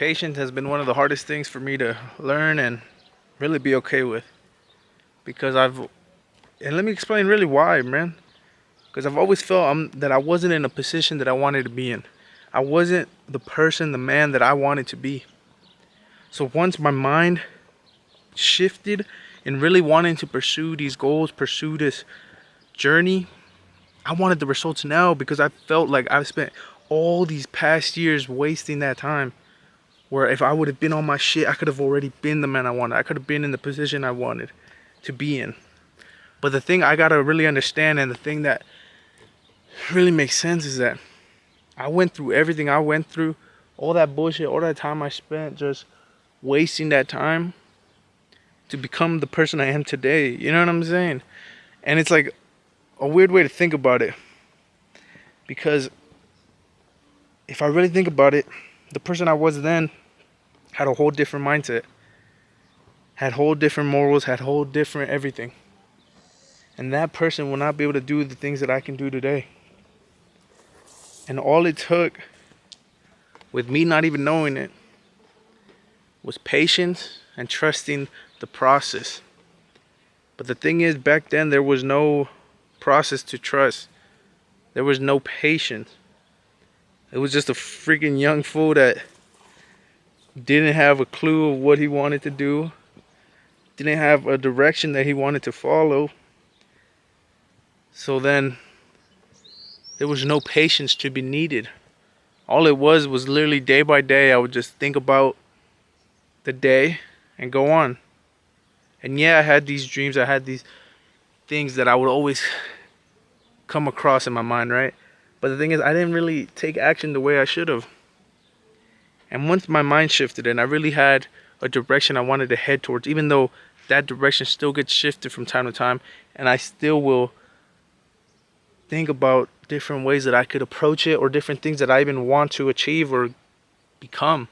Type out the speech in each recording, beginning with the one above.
Patience has been one of the hardest things for me to learn and really be okay with because and let me explain really why, man. Because I've always felt that I wasn't in a position that I wanted to be in. I wasn't the person, the man that I wanted to be. So once my mind shifted and really wanting to pursue these goals, pursue this journey, I wanted the results now because I felt like I've spent all these past years wasting that time. Where if I would have been on my shit, I could have already been the man I wanted. I could have been in the position I wanted to be in. But the thing I gotta really understand, and the thing that really makes sense, is that I went through everything I went through, all that bullshit, all that time I spent just wasting that time to become the person I am today. You know what I'm saying? And it's like a weird way to think about it. Because if I really think about it, the person I was then had a whole different mindset, had whole different morals, had whole different everything. And that person will not be able to do the things that I can do today. And all it took, with me not even knowing it, was patience and trusting the process. But the thing is, back then there was no process to trust. There was no patience. It was just a freaking young fool that didn't have a clue of what he wanted to do, didn't have a direction that he wanted to follow. So then there was no patience to be needed. All it was literally day by day, I would just think about the day and go on. And yeah, I had these dreams, I had these things that I would always come across in my mind, right? But the thing is, I didn't really take action the way I should have. And once my mind shifted and I really had a direction I wanted to head towards, even though that direction still gets shifted from time to time, and I still will think about different ways that I could approach it or different things that I even want to achieve or become.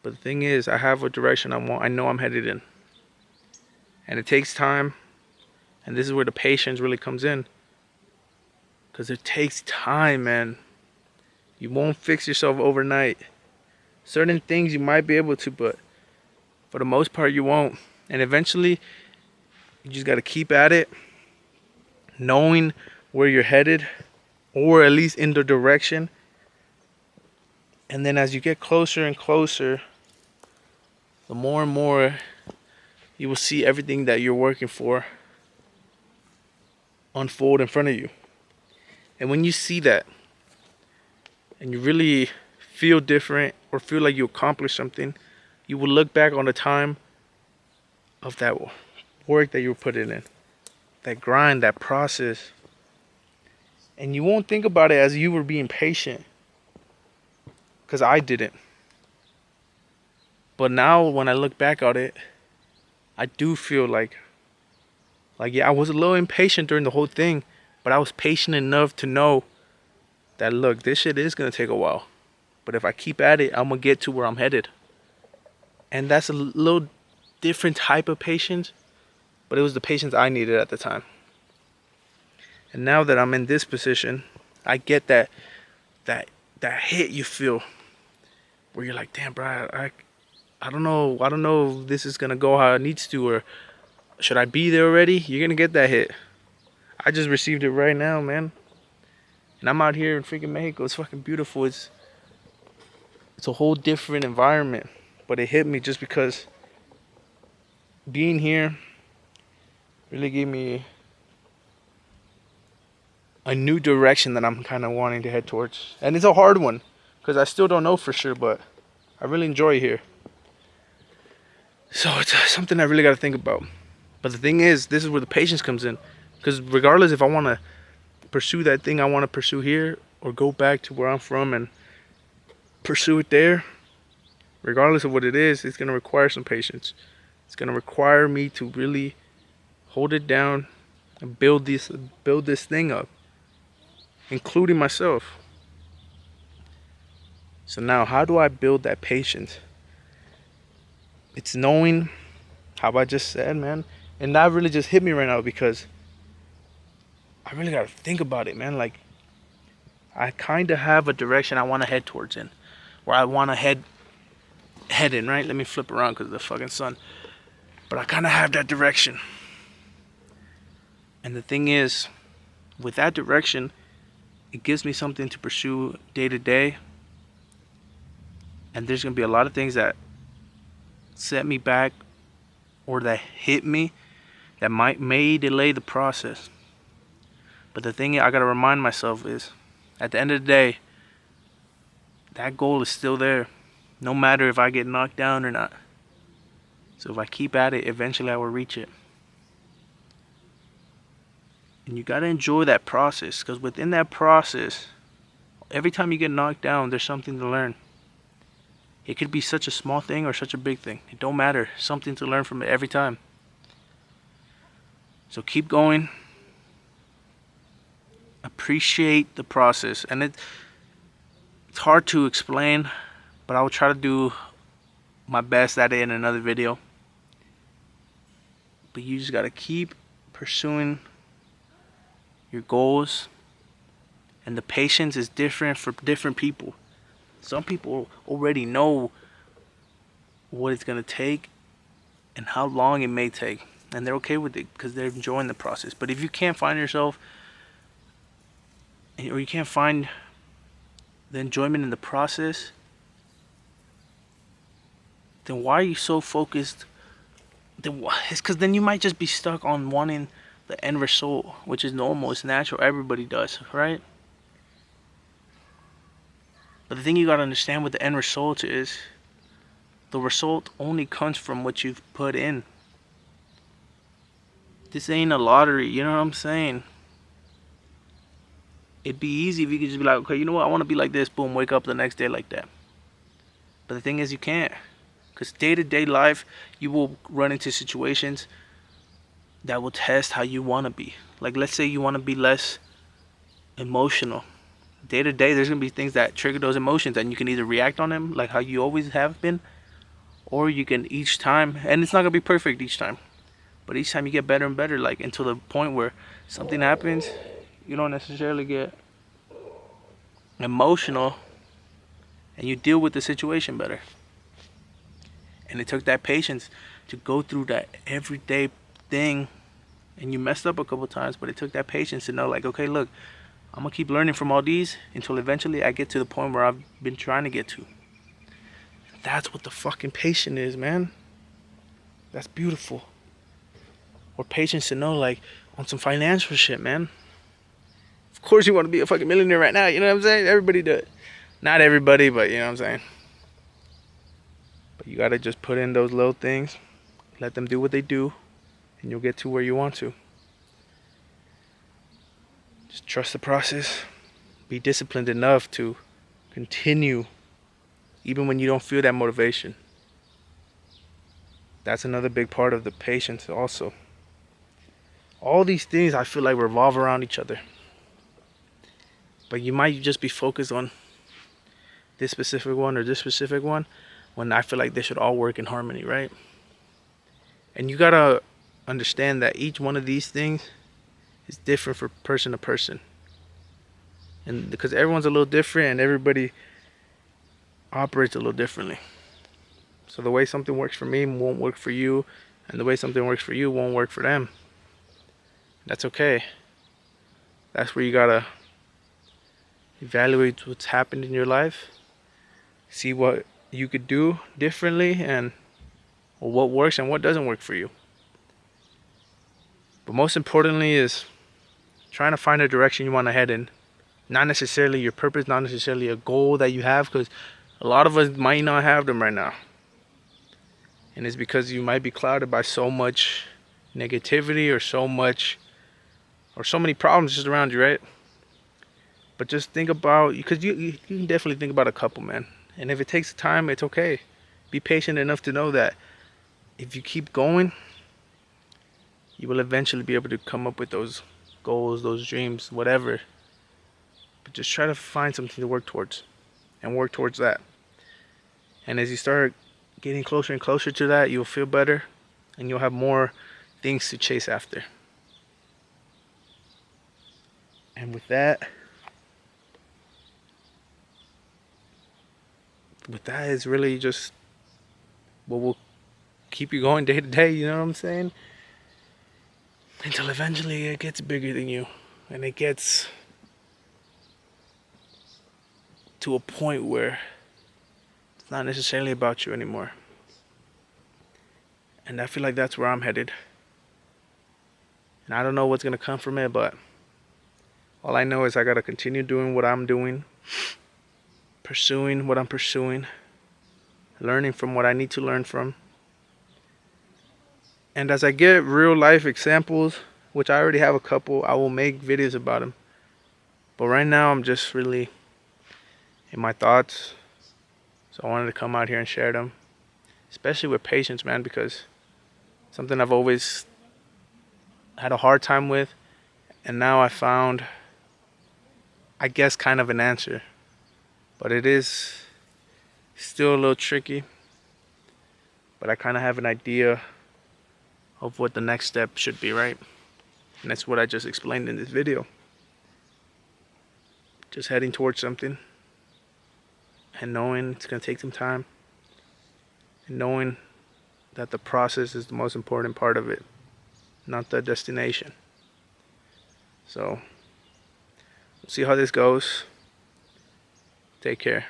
But the thing is, I have a direction I know I'm headed in. And it takes time, and this is where the patience really comes in. Because it takes time, man. You won't fix yourself overnight. Certain things you might be able to, but for the most part you won't. And eventually, you just gotta keep at it, knowing where you're headed, or at least in the direction. And then as you get closer and closer, the more and more you will see everything that you're working for unfold in front of you. And when you see that, and you really feel different or feel like you accomplished something, you will look back on the time of that work that you were putting in, that grind, that process. And you won't think about it as you were being patient, because I didn't. But now when I look back at it, I do feel like yeah, I was a little impatient during the whole thing, but I was patient enough to know that, look, this shit is gonna take a while. But if I keep at it, I'm gonna get to where I'm headed. And that's a little different type of patience, but it was the patience I needed at the time. And now that I'm in this position, I get that hit you feel where you're like, damn, bro, I don't know if this is gonna go how it needs to, or should I be there already? You're gonna get that hit. I just received it right now, man. And I'm out here in freaking Mexico. It's fucking beautiful. It's a whole different environment. But it hit me just because being here really gave me a new direction that I'm kind of wanting to head towards. And it's a hard one because I still don't know for sure, but I really enjoy here. So it's something I really got to think about. But the thing is, this is where the patience comes in. Because regardless if I want to pursue that thing I want to pursue here or go back to where I'm from and pursue it there, regardless of what it is, it's going to require some patience. It's going to require me to really hold it down and build this thing up, including myself. So now, how do I build that patience? It's knowing how I just said, man. And that really just hit me right now because I really got to think about it, man. Like, I kind of have a direction I want to head towards in. where I want to head in, right? Let me flip around because of the fucking sun. But I kind of have that direction. And the thing is, with that direction, it gives me something to pursue day to day. And there's going to be a lot of things that set me back or that hit me that may delay the process. But the thing I got to remind myself is, at the end of the day, that goal is still there, no matter if I get knocked down or not. So if I keep at it, eventually I will reach it. And you got to enjoy that process, because within that process, every time you get knocked down, there's something to learn. It could be such a small thing or such a big thing. It don't matter. Something to learn from it every time. So keep going. Appreciate the process. And it's hard to explain, but I will try to do my best at it in another video. But you just got to keep pursuing your goals. And the patience is different for different people. Some people already know what it's going to take and how long it may take. And they're okay with it because they're enjoying the process. But if you can't find yourself, or you can't find the enjoyment in the process, then why are you so focused? It's because then you might just be stuck on wanting the end result, which is normal. It's natural. Everybody does, right? But the thing you got to understand with the end result is the result only comes from what you've put in. This ain't a lottery, you know what I'm saying? It'd be easy if you could just be like, okay, you know what? I want to be like this. Boom, wake up the next day like that. But the thing is, you can't. Because day-to-day life, you will run into situations that will test how you want to be. Like, let's say you want to be less emotional. Day to day, there's going to be things that trigger those emotions, and you can either react on them like how you always have been, or you can each time, and it's not going to be perfect each time, but each time you get better and better, like until the point where something happens, you don't necessarily get emotional, and you deal with the situation better. And it took that patience to go through that everyday thing, and you messed up a couple times, but it took that patience to know, like, okay, look, I'm going to keep learning from all these until eventually I get to the point where I've been trying to get to. That's what the fucking patience is, man. That's beautiful. Or patience to know, like, on some financial shit, man. Of course you want to be a fucking millionaire right now, you know what I'm saying? Everybody does. Not everybody, but you know what I'm saying? But you got to just put in those little things. Let them do what they do. And you'll get to where you want to. Just trust the process. Be disciplined enough to continue even when you don't feel that motivation. That's another big part of the patience also. All these things I feel like revolve around each other. But you might just be focused on this specific one or this specific one, when I feel like they should all work in harmony, right? And you gotta understand that each one of these things is different for person to person. And because everyone's a little different and everybody operates a little differently. So the way something works for me won't work for you, and the way something works for you won't work for them. That's okay. That's where you gotta evaluate what's happened in your life, see what you could do differently, and or what works and what doesn't work for you. But most importantly is trying to find a direction you want to head in. Not necessarily your purpose, not necessarily a goal that you have, because a lot of us might not have them right now. And it's because you might be clouded by so much negativity or so many problems just around you, right? But just think about, because you can definitely think about a couple, man. And if it takes time, it's okay. Be patient enough to know that if you keep going, you will eventually be able to come up with those goals, those dreams, whatever. But just try to find something to work towards and work towards that. And as you start getting closer and closer to that, you'll feel better and you'll have more things to chase after. And with that, with that is really just what will keep you going day to day, you know what I'm saying? Until eventually it gets bigger than you and it gets to a point where it's not necessarily about you anymore. And I feel like that's where I'm headed. And I don't know what's gonna come from it, but all I know is I gotta continue doing what I'm doing, pursuing what I'm pursuing, learning from what I need to learn from. And as I get real life examples, which I already have a couple, I will make videos about them. But right now I'm just really in my thoughts. So I wanted to come out here and share them. Especially with patience, man, because something I've always had a hard time with. And now I found, I guess, kind of an answer. But it is still a little tricky. But I kind of have an idea of what the next step should be, right? And that's what I just explained in this video. Just heading towards something and knowing it's going to take some time and knowing that the process is the most important part of it, not the destination. So we'll see how this goes. Take care.